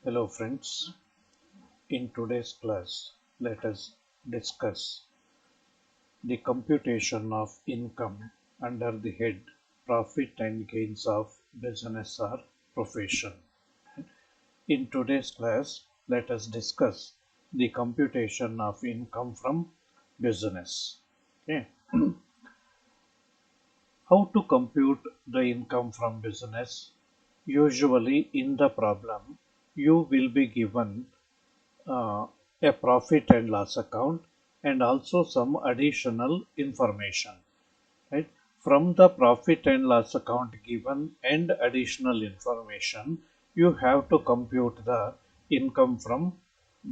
Hello friends, in today's class let us discuss the computation of income under the head Profit and Gains of Business or Profession. In today's class let us discuss the computation of income from business. Okay. How to compute the income from business? Usually in the problem you will be given uh, a profit and loss account and also some additional information, right? From the profit and loss account given and additional information, you have to compute the income from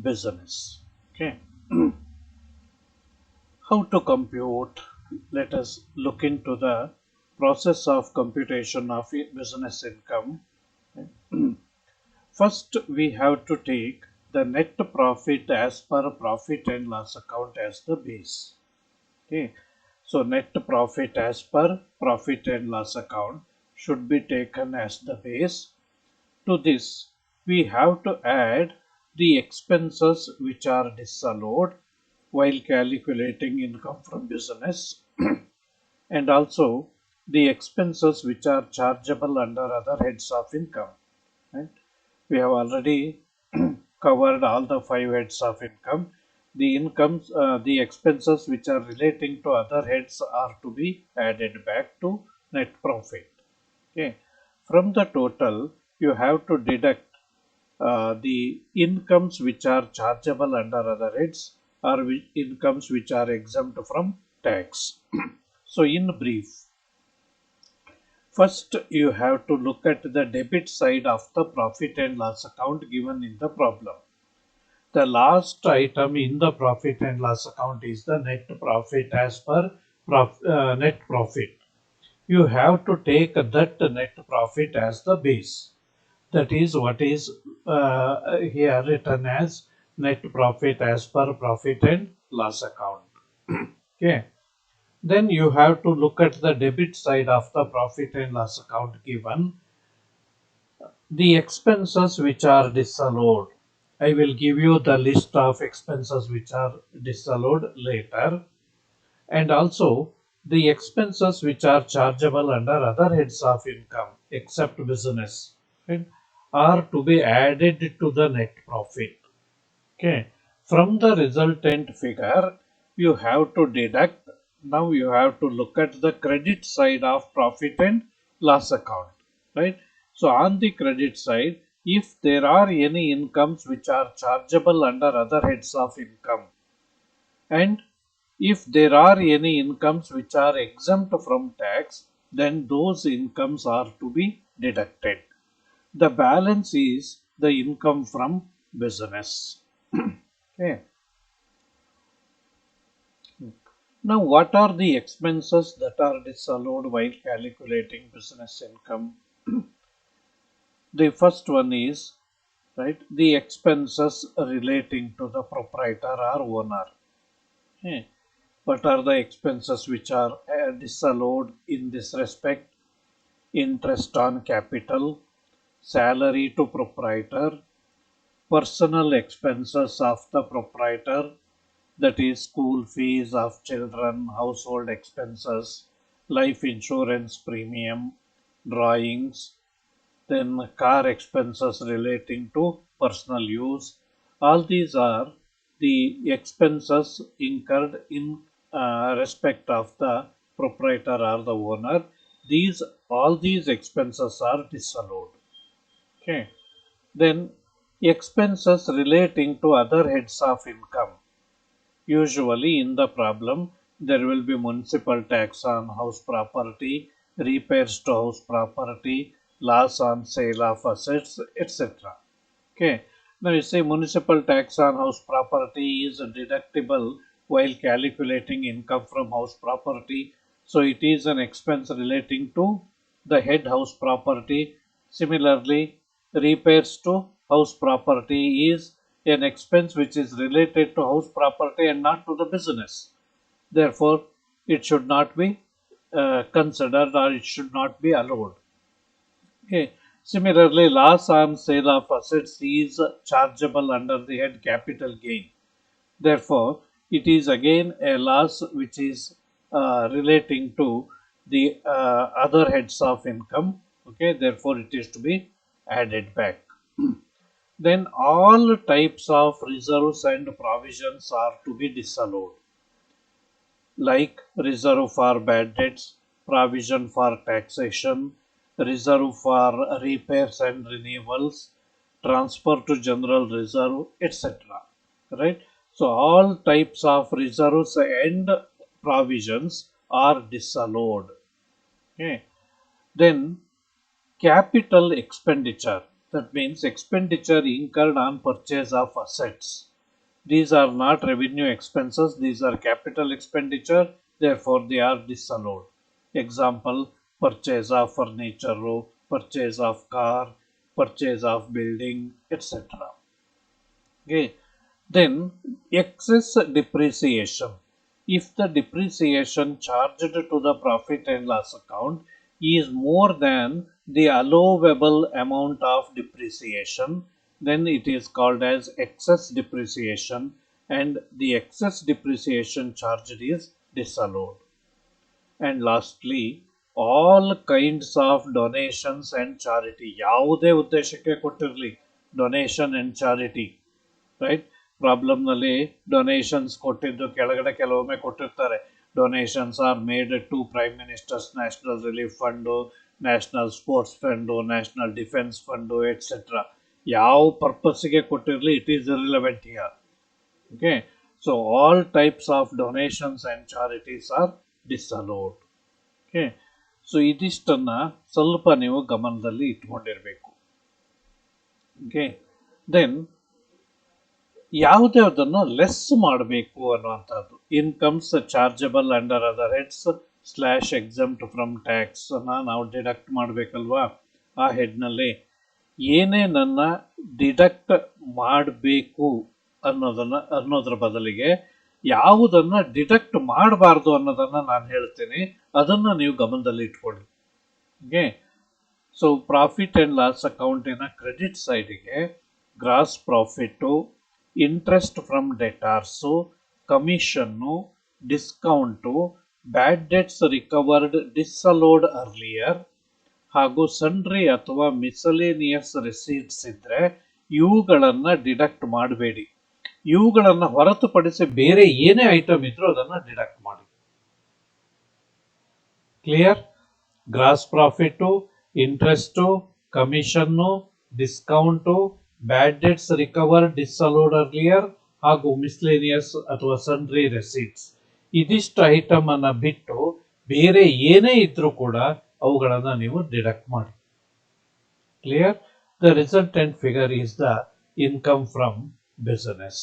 business. Okay. How to compute? Let us look into the process of computation of business income. First, we have to take the net profit as per profit and loss account as the base. Okay. So, net profit as per profit and loss account should be taken as the base. To this, we have to add the expenses which are disallowed while calculating income from business and also the expenses which are chargeable under other heads of income. Right? We have already covered all the five heads of income. The incomes, the expenses which are relating to other heads are to be added back to net profit. Okay. From the total, you have to deduct the incomes which are chargeable under other heads or incomes which are exempt from tax. So, in brief, first, you have to look at the debit side of the profit and loss account given in the problem. The last item in the profit and loss account is the net profit as per net profit. You have to take that net profit as the base. That is what is here written as net profit as per profit and loss account. Okay. Then you have to look at the debit side of the profit and loss account given the expenses which are disallowed. I will give you the list of expenses which are disallowed later, and also the expenses which are chargeable under other heads of income except business, right, are to be added to the net profit. Okay. From the resultant figure, you have to deduct. Now you have to look at the credit side of profit and loss account, right? So on the credit side, if there are any incomes which are chargeable under other heads of income, and if there are any incomes which are exempt from tax, then those incomes are to be deducted. The balance is the income from business. Okay. Now, what are the expenses that are disallowed while calculating business income? The first one is, right, the expenses relating to the proprietor or owner. Okay. What are the expenses which are disallowed in this respect? Interest on capital, salary to proprietor, personal expenses of the proprietor, that is school fees of children, household expenses, life insurance premium, drawings, then car expenses relating to personal use. All these are the expenses incurred in respect of the proprietor or the owner. These all these expenses are disallowed. Okay. Then expenses relating to other heads of income. Usually in the problem, there will be municipal tax on house property, repairs to house property, loss on sale of assets, etc. Okay. Now you say municipal tax on house property is deductible while calculating income from house property. So it is an expense relating to the head house property. Similarly, repairs to house property is an expense which is related to house property and not to the business. Therefore, it should not be considered or it should not be allowed. Okay. Similarly, loss on sale of assets is chargeable under the head capital gain. Therefore, it is again a loss which is relating to the other heads of income. Okay, therefore it is to be added back. Then all types of reserves and provisions are to be disallowed, like reserve for bad debts, provision for taxation, reserve for repairs and renewals, transfer to general reserve, etc. Right? So all types of reserves and provisions are disallowed. Okay. Then capital expenditure, that means expenditure incurred on purchase of assets. These are not revenue expenses, these are capital expenditure, therefore they are disallowed. Example, purchase of furniture, purchase of car, purchase of building, etc. Okay. Then excess depreciation. If the depreciation charged to the profit and loss account is more than the allowable amount of depreciation, then it is called as excess depreciation, and the excess depreciation charged is disallowed. And lastly, all kinds of donations and charity, ಯಾವುದೇ ಉದ್ದೇಶಕ್ಕೆ ಕೊಟ್ಟಿರಲಿ, donation and charity, right? ಪ್ರಾಬ್ಲಮ್ನಲ್ಲಿ donations ಕೊಟ್ಟಿದ್ದು ಕೆಳಗಡೆ ಕೆಲವೊಮ್ಮೆ ಕೊಟ್ಟಿರ್ತಾರೆ, donations are made to prime ministers national relief fund, national sports fund, national defence fund, etcetera. ಯಾವ ಪರ್ಪಸ್ಗೆ ಕೊಟ್ಟಿರಲಿ, it is irrelevant here. Okay, so all types of donations and charities are disallowed. Okay, so ಇದಿಷ್ಟನ್ನ ಸ್ವಲ್ಪ ನೀವು ಗಮನದಲ್ಲಿ ಇಟ್ಕೊಂಡಿರಬೇಕು. Okay, then ಯಾವುದನ್ನು less ಮಾಡಬೇಕು ಅನ್ನುವಂಥದ್ದು, incomes chargeable under other heads slash exempt from tax ನಾವು ಡಿಡಕ್ಟ್ ಮಾಡಬೇಕಲ್ವಾ. ಆ ಹೆಡ್ನಲ್ಲಿ ಏನೇನನ್ನ ಡಿಡಕ್ಟ್ ಮಾಡಬೇಕು ಅನ್ನೋದ್ರ ಬದಲಿಗೆ ಯಾವುದನ್ನ ಡಿಡಕ್ಟ್ ಮಾಡಬಾರ್ದು ಅನ್ನೋದನ್ನ ನಾನು ಹೇಳ್ತೀನಿ, ಅದನ್ನ ನೀವು ಗಮನದಲ್ಲಿ ಇಟ್ಕೊಳ್ಳಿ. Okay, so profit and loss ಅಕೌಂಟಿನ ಕ್ರೆಡಿಟ್ ಸೈಡಿಗೆ gross profit, interest from debtors, commission, discount, bad debts recovered disallowed earlier ಹಾಗೂ ಸನ್ರಿ ಅಥವಾ ಮಿಸಲೇನಿಯಸ್ ರಿಸೀಟ್ಸ್ ಇದ್ರೆ ಇವುಗಳನ್ನ ಡಿಡಕ್ಟ್ ಮಾಡಬೇಡಿ. ಇವುಗಳನ್ನ ಹೊರತುಪಡಿಸಿ ಬೇರೆ ಏನೇ ಐಟಮ್ ಇದ್ರೂ ಅದನ್ನ ಡಿಡಕ್ಟ್ ಮಾಡಿ. Clear? Gross profit, interest, commission, discount, bad debts recover disallowed earlier ಹಾಗೂ ಮಿಸ್ಲೇನಿಯಸ್ ಅಥವಾ ಸನ್ರಿ ರೆಸೀಟ್ಸ್, ಇದಿಷ್ಟು ಐಟಮ್ ಅನ್ನ ಬಿಟ್ಟು ಬೇರೆ ಏನೇ ಇದ್ರೂ ಕೂಡ ಅವುಗಳನ್ನ ನೀವು ಡಿಡಕ್ಟ್ ಮಾಡಿ. Clear? The resultant figure is the income from business.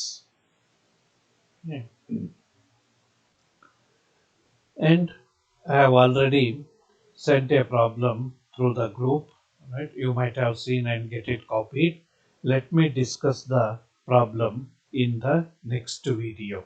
Yeah. And I have already sent a problem through the group, right? You might have seen and get it copied. Let me discuss the problem in the next video.